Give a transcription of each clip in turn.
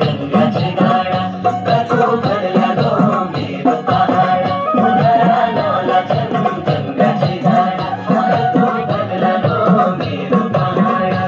गंगाचे गाडा कचू भरला गो मेरो पहाडा उधरा नवला छन गंगाचे गाडा कचू भरला गो मेरो पहाडा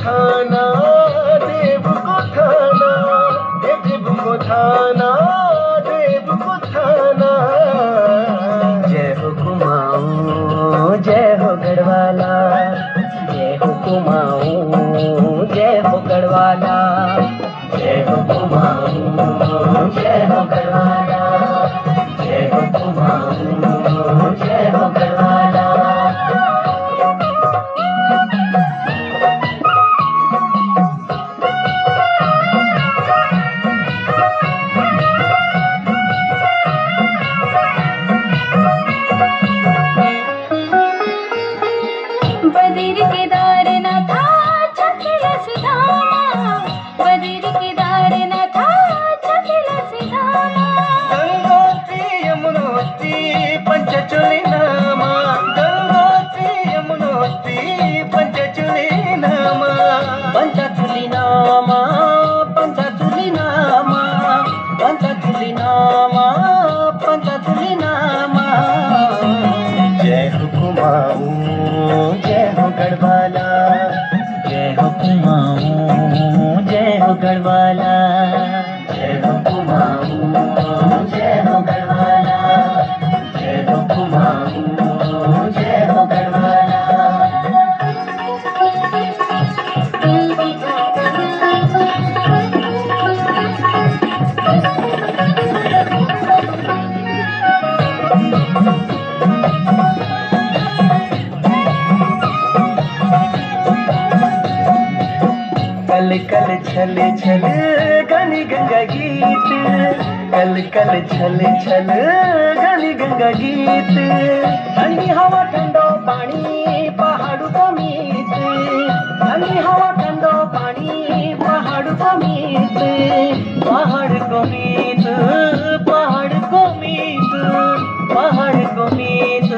थाना देव को थाना देव को थाना देव को थाना जय हो कुमाऊं जय हो गढ़वाला जय हो कुमाऊं जय हो गढ़वाला जय हो कुमाऊं जय हो गढ़वाला जय हो कुमाऊं जय हो गढ़वाला बद्री केदारनाथ छकिला सिधामा बद्री केदारनाथ छकिला सिधामा गंगोत्री यमुनोत्री पंचचूली नामा गंगोत्री यमुनोत्री पंचचूली नामा पंचचूली नामा पंचचूली नामा पंचचूली नामा पंचचूली नामा जय हो कुमाऊं जय हो गढ़वाला जय हो कुमाऊं जय हो गढ़वाला जय हो कुमाऊं जय हो गढ़वाला जय हो कुमाऊं जय हो गढ़वाला कल कल छल छल गनी गंगा गीत कल कल छल छल गनी गंगा गीत ठंडी हवा ठंडो पानी पहाड़ू को मीत ठंडी हवा ठंडो पानी पहाड़ू को मीत पहाड़ को मीत पहाड़ को मीत पहाड़ को मीत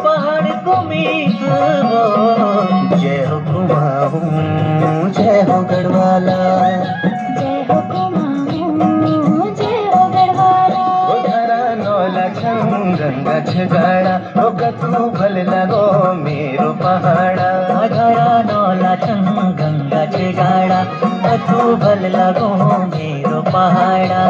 पहाड़ को मीत जय हो कुमाऊं जय हो गढ़वाला जय हो कुमाऊं जय हो गढ़वाला उधरा नौला छन गंगा छगाड़ा ओ कतू भल लगो मेरो पहाड़ा उधरा नौला छन गंगा छगाड़ा कतू भल लगो मेरो पहाड़ा।